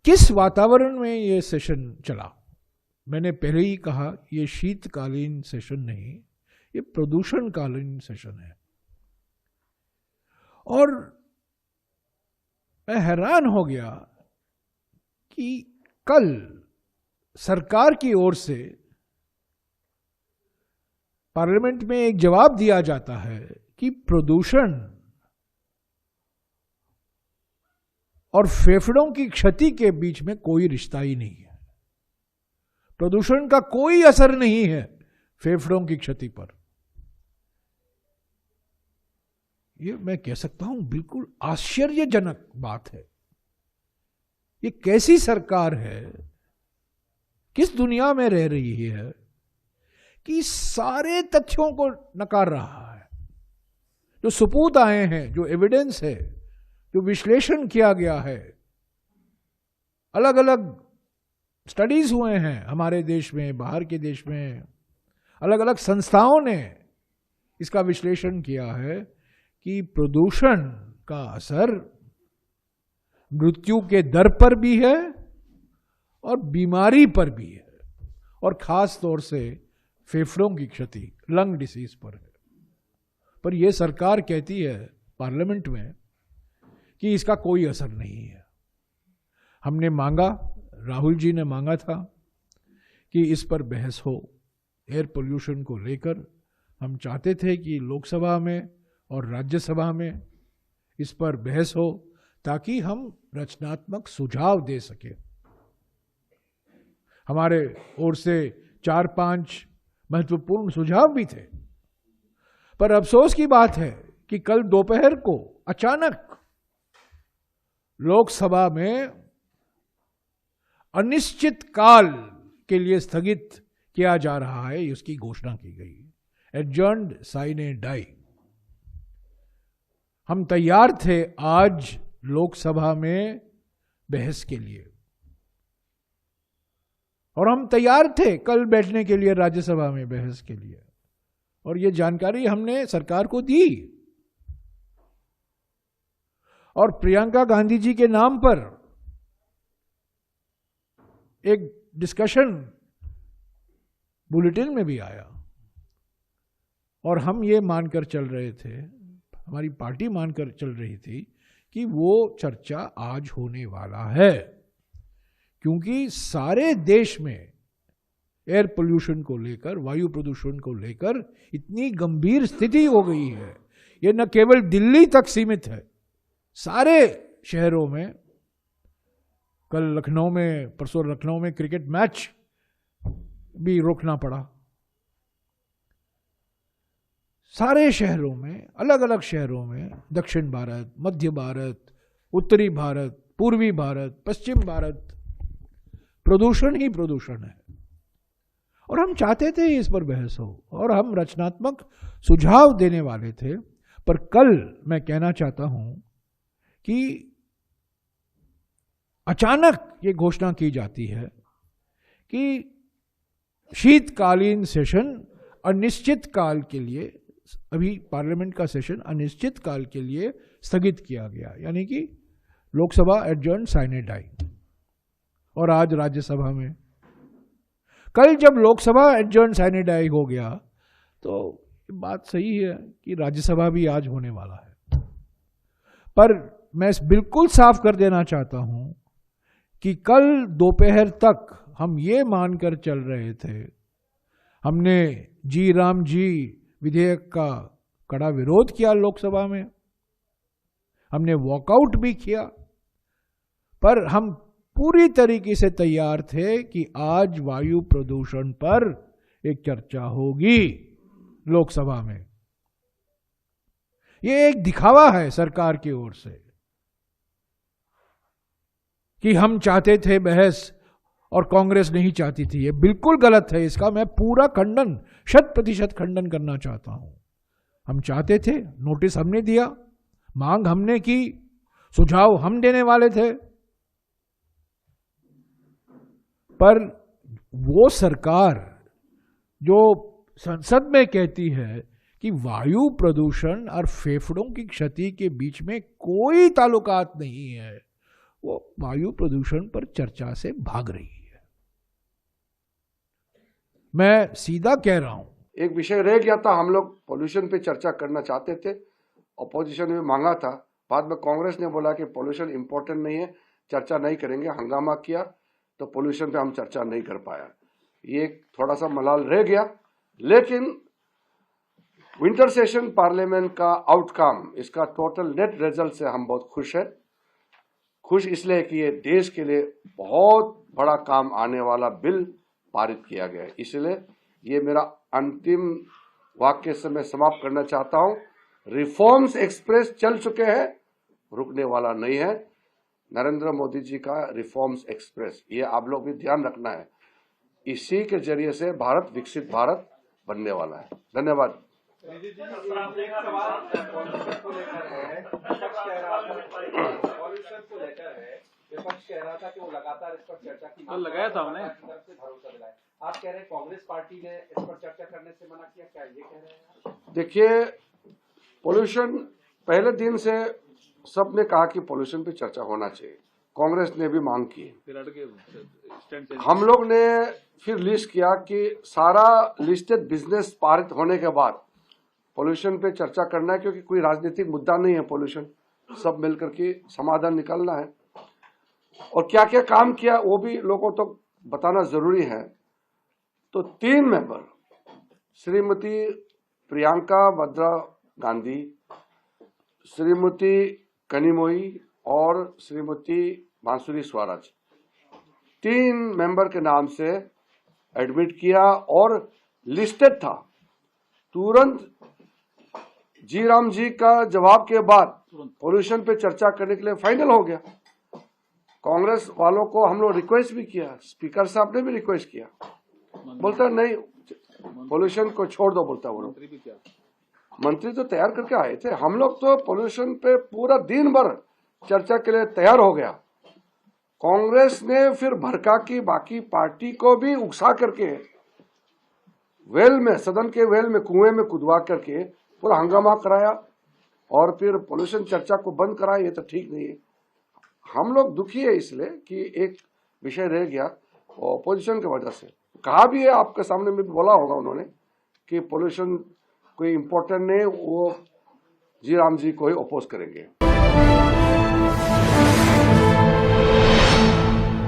किस वातावरण में ये सेशन चला? मैंने पहले ही कहा, ये शीतकालीन सेशन नहीं, ये प्रदूषणकालीन सेशन है। और मैं हैरान हो गया कि कल सरकार की ओर से पार्लियामेंट में एक जवाब दिया जाता है कि प्रदूषण और फेफड़ों की क्षति के बीच में कोई रिश्ता ही नहीं है। प्रदूषण का कोई असर नहीं है फेफड़ों की क्षति पर। ये मैं कह सकता हूं बिल्कुल आश्चर्यजनक बात है। ये कैसी सरकार है, किस दुनिया में रह रही है कि सारे तथ्यों को नकार रहा है। जो सबूत आए हैं, जो एविडेंस है, जो विश्लेषण किया गया है, अलग अलग स्टडीज हुए हैं हमारे देश में, बाहर के देश में, अलग अलग संस्थाओं ने इसका विश्लेषण किया है कि प्रदूषण का असर मृत्यु के दर पर भी है और बीमारी पर भी है, और खास तौर से फेफड़ों की क्षति, लंग डिसीज पर है। पर यह सरकार कहती है पार्लियामेंट में कि इसका कोई असर नहीं है। हमने मांगा, राहुल जी ने मांगा था कि इस पर बहस हो, एयर पोल्यूशन को लेकर। हम चाहते थे कि लोकसभा में और राज्यसभा में इस पर बहस हो ताकि हम रचनात्मक सुझाव दे सके। हमारे ओर से 4-5 महत्वपूर्ण सुझाव भी थे, पर अफसोस की बात है कि कल दोपहर को अचानक लोकसभा में अनिश्चित काल के लिए स्थगित किया जा रहा है, उसकी घोषणा की गई। Adjourned sine die. हम तैयार थे आज लोकसभा में बहस के लिए, और हम तैयार थे कल बैठने के लिए राज्यसभा में बहस के लिए, और यह जानकारी हमने सरकार को दी। और प्रियंका गांधी जी के नाम पर एक डिस्कशन बुलेटिन में भी आया, और हम ये मानकर चल रहे थे, हमारी पार्टी मानकर चल रही थी कि वो चर्चा आज होने वाला है, क्योंकि सारे देश में एयर पोल्यूशन को लेकर, वायु प्रदूषण को लेकर इतनी गंभीर स्थिति हो गई है। ये न केवल दिल्ली तक सीमित है, सारे शहरों में। कल लखनऊ में, परसों लखनऊ में क्रिकेट मैच भी रोकना पड़ा। सारे शहरों में, अलग अलग शहरों में, दक्षिण भारत, मध्य भारत, उत्तरी भारत, पूर्वी भारत, पश्चिम भारत, प्रदूषण ही प्रदूषण है। और हम चाहते थे इस पर बहस हो, और हम रचनात्मक सुझाव देने वाले थे। पर कल मैं कहना चाहता हूं कि अचानक ये घोषणा की जाती है कि शीतकालीन सेशन अनिश्चित काल के लिए, अभी पार्लियामेंट का सेशन अनिश्चित काल के लिए स्थगित किया गया, यानी कि लोकसभा एडजर्न साइने डाई। और आज राज्यसभा में, कल जब लोकसभा एडजर्न साइने डाई हो गया तो बात सही है कि राज्यसभा भी आज होने वाला है। पर मैं बिल्कुल साफ कर देना चाहता हूं कि कल दोपहर तक हम ये मानकर चल रहे थे, हमने जी राम जी विधेयक का कड़ा विरोध किया लोकसभा में, हमने वॉकआउट भी किया, पर हम पूरी तरीके से तैयार थे कि आज वायु प्रदूषण पर एक चर्चा होगी लोकसभा में। यह एक दिखावा है सरकार की ओर से कि हम चाहते थे बहस और कांग्रेस नहीं चाहती थी। यह बिल्कुल गलत है, इसका मैं पूरा खंडन, 100% खंडन करना चाहता हूं। हम चाहते थे, नोटिस हमने दिया, मांग हमने की, सुझाव हम देने वाले थे, पर वो सरकार जो संसद में कहती है कि वायु प्रदूषण और फेफड़ों की क्षति के बीच में कोई ताल्लुकात नहीं है, वो वायु प्रदूषण पर चर्चा से भाग रही है। मैं सीधा कह रहा हूं, एक विषय रह गया था, हम लोग पोल्यूशन पे चर्चा करना चाहते थे, अपोजिशन में मांगा था, बाद में कांग्रेस ने बोला कि पोल्यूशन इंपॉर्टेंट नहीं है, चर्चा नहीं करेंगे, हंगामा किया तो पोल्यूशन पे हम चर्चा नहीं कर पाया। ये थोड़ा सा मलाल रह गया, लेकिन विंटर सेशन पार्लियामेंट का आउटकम, इसका टोटल नेट रिजल्ट से हम बहुत खुश हैं। खुश इसलिए कि ये देश के लिए बहुत बड़ा काम आने वाला बिल पारित किया गया है। इसलिए ये मेरा अंतिम वाक्य से मैं समाप्त करना चाहता हूं, रिफॉर्म्स एक्सप्रेस चल चुके हैं, रुकने वाला नहीं है। नरेंद्र मोदी जी का रिफॉर्म्स एक्सप्रेस, ये आप लोग भी ध्यान रखना है, इसी के जरिए से भारत विकसित भारत बनने वाला है। धन्यवाद। विपक्ष कह रहा था कि वो लगातार इस पर चर्चा की तो लगाया था हमने, भरोसा दिलाया। आप कह रहे हैं कांग्रेस पार्टी ने इस पर चर्चा करने से मना किया, क्या ये कह रहे हैं? देखिए, पोल्यूशन पहले दिन से सबने कहा कि पोल्यूशन पे चर्चा होना चाहिए, कांग्रेस ने भी मांग की। हम लोग ने फिर लिस्ट किया कि सारा लिस्टेड बिजनेस पारित होने के बाद पोल्यूशन पे चर्चा करना है, क्योंकि कोई राजनीतिक मुद्दा नहीं है पोल्यूशन, सब मिलकर के समाधान निकालना है। और क्या क्या काम किया वो भी लोगों तक तो बताना जरूरी है। तो 3 मेंबर, श्रीमती प्रियंका वाड्रा गांधी, श्रीमती कनिमोई और श्रीमती बांसुरी स्वराज, 3 मेंबर के नाम से एडमिट किया और लिस्टेड था। तुरंत जी राम जी का जवाब के बाद पोल्यूशन पे चर्चा करने के लिए फाइनल हो गया। कांग्रेस वालों को हम लोग रिक्वेस्ट भी किया, स्पीकर साहब ने भी रिक्वेस्ट किया, बोलता नहीं पोल्यूशन को छोड़ दो, बोलता वो लोग। मंत्री तो तैयार करके आए थे, हम लोग तो पोल्यूशन पे पूरा दिन भर चर्चा के लिए तैयार हो गया। कांग्रेस ने फिर भड़का की बाकी पार्टी को भी उकसा करके वेल में, सदन के वेल में, कुएं में कुदवा करके पूरा हंगामा कराया और फिर पोल्यूशन चर्चा को बंद कराया। ये तो ठीक नहीं है। हम लोग दुखी है इसलिए कि एक विषय रह गया ऑपोजिशन की वजह से। कहा भी है, आपके सामने में भी बोला होगा उन्होंने कि पोल्यूशन कोई इम्पोर्टेंट नहीं, वो जी राम जी को ही अपोज करेंगे।